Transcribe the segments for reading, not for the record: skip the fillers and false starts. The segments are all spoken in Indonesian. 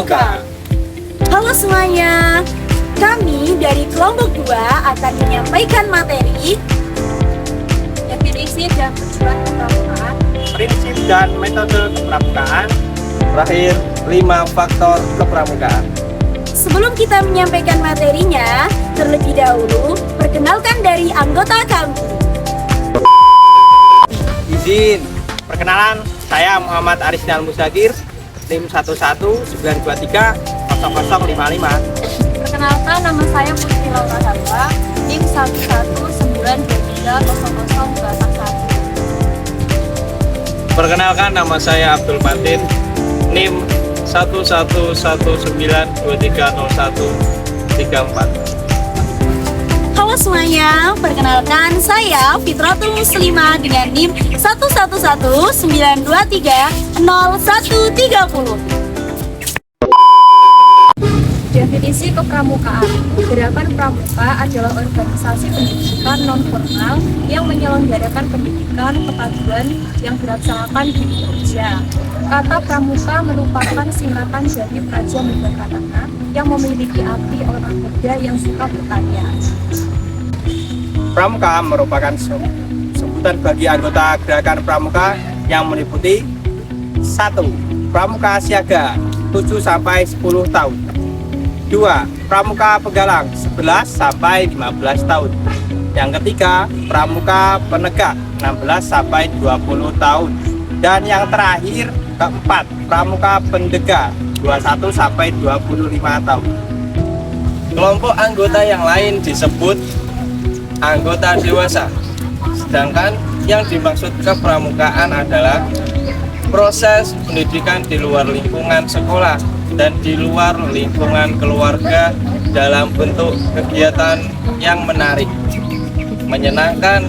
Pramuka. Halo semuanya, kami dari kelompok 2 akan menyampaikan materi definisi dan tujuan kepramukaan, Prinsip dan metode kepramukaan. Terakhir, 5 faktor kepramukaan. Sebelum kita menyampaikan materinya, terlebih dahulu perkenalkan dari anggota kami. Izin, perkenalan, saya Muhammad Arisnal Musagir, NIM 110930055. Perkenalkan, nama saya Putri Laura Hamba, NIM 119230281. Perkenalkan, nama saya Abdul Matin, NIM 111230134. Halo semuanya, perkenalkan saya Fitratul Muslimah dengan NIM 11192300130. Definisi kepramukaan. Gerakan Pramuka adalah organisasi pendidikan non-formal yang menyelenggarakan pendidikan kepaduan yang dilaksanakan di Indonesia. Kata Pramuka merupakan singkatan dari Praja Muda Karana yang memiliki arti orang muda yang suka berkarya. Pramuka merupakan sebutan bagi anggota gerakan pramuka yang meliputi 1. Pramuka siaga 7-10 tahun. 2. Pramuka pegalang 11-15 tahun. Yang ketiga, pramuka penegak 16-20 tahun. Dan yang terakhir, keempat, pramuka pendega 21-25 tahun. Kelompok anggota yang lain disebut anggota dewasa. Sedangkan yang dimaksud kepramukaan adalah proses pendidikan di luar lingkungan sekolah dan di luar lingkungan keluarga dalam bentuk kegiatan yang menarik, menyenangkan,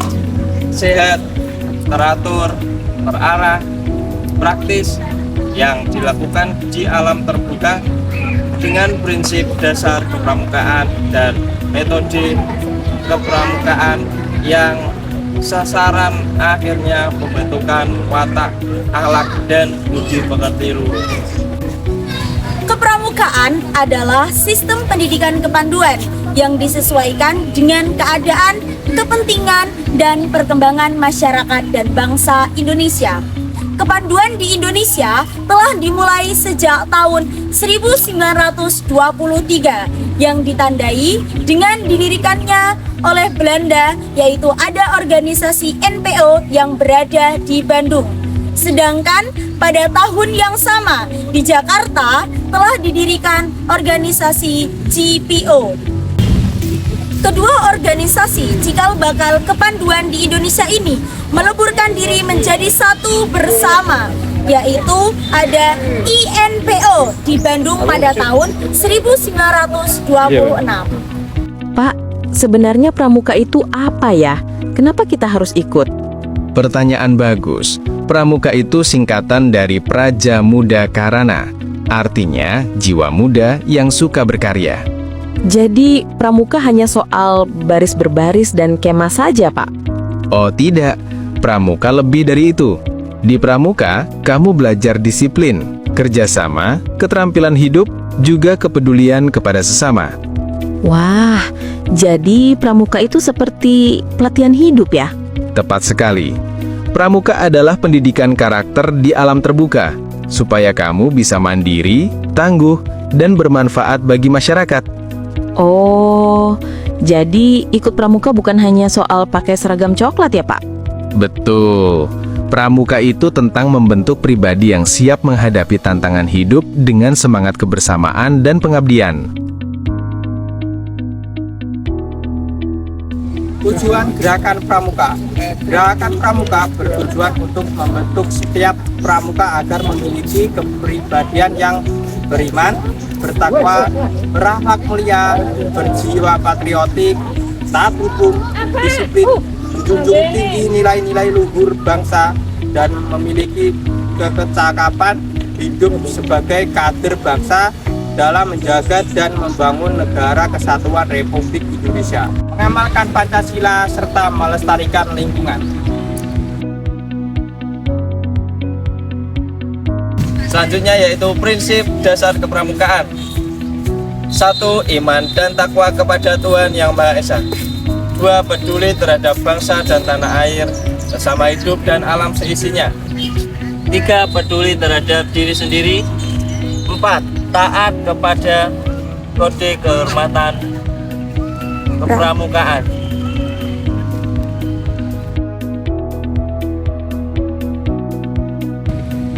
sehat, teratur, terarah, praktis yang dilakukan di alam terbuka dengan prinsip dasar kepramukaan dan metode kepramukaan yang sasaran akhirnya pembentukan watak, akhlak, dan budi pekerti luhur. Kepramukaan adalah sistem pendidikan kepanduan yang disesuaikan dengan keadaan, kepentingan, dan perkembangan masyarakat dan bangsa Indonesia. Kepanduan di Indonesia telah dimulai sejak tahun 1923 yang ditandai dengan didirikannya oleh Belanda, yaitu ada organisasi NPO yang berada di Bandung. Sedangkan pada tahun yang sama di Jakarta telah didirikan organisasi GPO. Kedua organisasi cikal bakal kepanduan di Indonesia ini meleburkan diri menjadi satu bersama, yaitu ada INPO di Bandung pada tahun 1926. Pak, sebenarnya pramuka itu apa ya? Kenapa kita harus ikut? Pertanyaan bagus. Pramuka itu singkatan dari Praja Muda Karana, artinya jiwa muda yang suka berkarya. Jadi pramuka hanya soal baris berbaris dan kemah saja, Pak? Oh tidak, pramuka lebih dari itu. Di pramuka, kamu belajar disiplin, kerjasama, keterampilan hidup, juga kepedulian kepada sesama. Wah, jadi pramuka itu seperti pelatihan hidup ya? Tepat sekali. Pramuka adalah pendidikan karakter di alam terbuka, supaya kamu bisa mandiri, tangguh, dan bermanfaat bagi masyarakat. Oh, jadi ikut pramuka bukan hanya soal pakai seragam coklat ya, Pak? Betul. Pramuka itu tentang membentuk pribadi yang siap menghadapi tantangan hidup dengan semangat kebersamaan dan pengabdian. Tujuan gerakan pramuka. Gerakan pramuka bertujuan untuk membentuk setiap pramuka agar memiliki kepribadian yang beriman, bertakwa, berakhlak mulia, berjiwa patriotik, taat hukum, disiplin, menjunjung tinggi nilai-nilai luhur bangsa, dan memiliki kecakapan hidup sebagai kader bangsa dalam menjaga dan membangun negara kesatuan Republik Indonesia, mengamalkan Pancasila serta melestarikan lingkungan. Selanjutnya yaitu prinsip dasar kepramukaan. 1. Iman dan takwa kepada Tuhan Yang Maha Esa. 2. Peduli terhadap bangsa dan tanah air, sesama hidup dan alam seisinya. 3. Peduli terhadap diri sendiri. 4. Taat kepada kode kehormatan kepramukaan.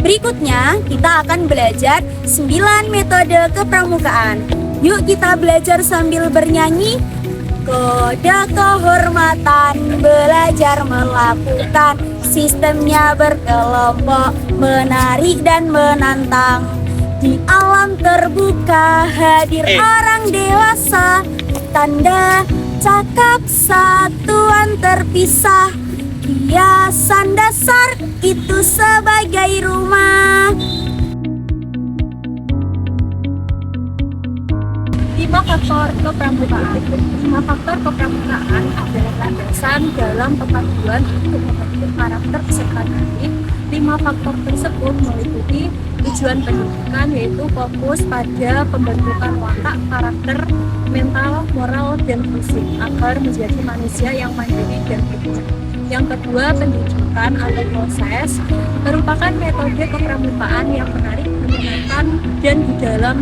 Berikutnya, kita akan belajar 9 metode kepramukaan. Yuk kita belajar sambil bernyanyi. Kode kehormatan, belajar melakukan, sistemnya berkelompok, menarik dan menantang. Di alam terbuka hadir orang dewasa, tanda cakap satuan terpisah. Hiasan dasar itu sebagai rumah. 5 faktor kepramukaan. 5 faktor kepramukaan adalah landasan dalam pengetahuan untuk membentuk karakter peserta didik. 5 faktor tersebut meliputi tujuan pendidikan, yaitu fokus pada pembentukan watak, karakter, mental, moral, dan fisik agar menjadi manusia yang mandiri dan hidup. Yang kedua, pendidikan atau proses merupakan metode kepramukaan yang menarik, menyenangkan, dan di dalam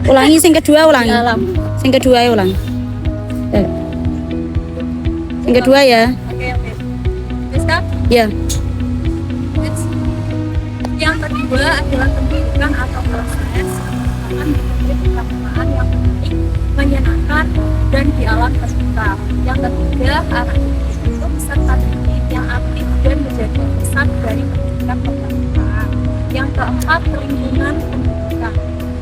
Ulangi sing kedua, ulangi. dalam. Sing kedua ya ulang. Sing kedua ya. Oke. Bisa? Ya. Yang kedua adalah pendidikan atau proses merupakan metode kepramukaan yang menarik, menyenangkan, dan di alam terbuka. Yang ketiga, anak itu peserta didik yang aktif dan menjadi pusat dari pendidikan kepramukaan. Yang keempat, lingkungan pendidikan.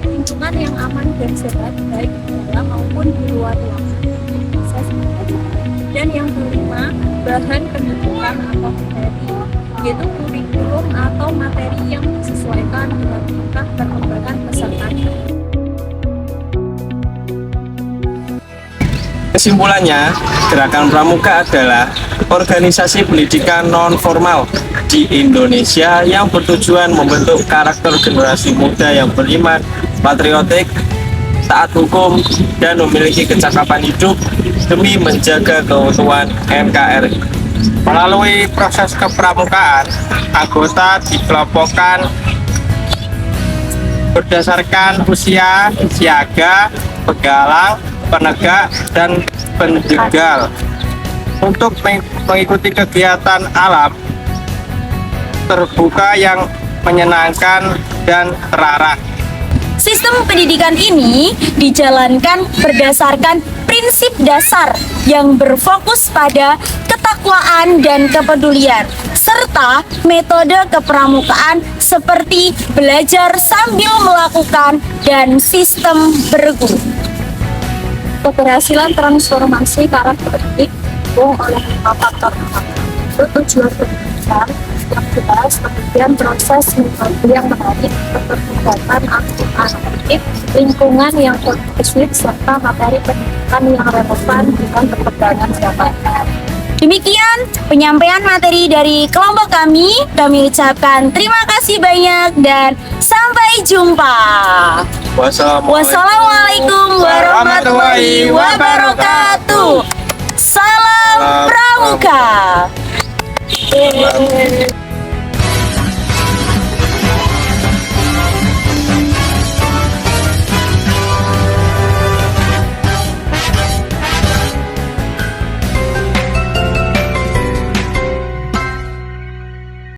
Lingkungan yang aman dan sehat baik di dalam maupun di luar ruangan proses pendidikan. Dan yang kelima, bahan pendidikan atau materi, yaitu kurikulum atau materi yang disesuaikan dengan tingkat perkembangan peserta didik. Kesimpulannya, Gerakan Pramuka adalah organisasi pendidikan non-formal di Indonesia yang bertujuan membentuk karakter generasi muda yang beriman, patriotik, taat hukum, dan memiliki kecakapan hidup demi menjaga keutuhan NKRI. Melalui proses kepramukaan, anggota dikelompokkan berdasarkan usia, siaga, pegalang, penegak, dan penjegal untuk mengikuti kegiatan alam terbuka yang menyenangkan dan terarah. Sistem pendidikan ini dijalankan berdasarkan prinsip dasar yang berfokus pada ketakwaan dan kepedulian, serta metode kepramukaan seperti belajar sambil melakukan dan sistem berguru. Keberhasilan transformasi karakter didik didukung oleh 5 faktor utama, yaitu tujuan pendidikan yang jelas, kemudian proses metode yang menarik, keterlibatan anak didik, lingkungan yang kondusif, serta materi pendidikan yang relevan dengan perkembangan zaman. Demikian penyampaian materi dari kelompok kami. Kami ucapkan terima kasih banyak dan sampai jumpa. Wassalamualaikum warahmatullahi wabarakatuh. Salam Pramuka.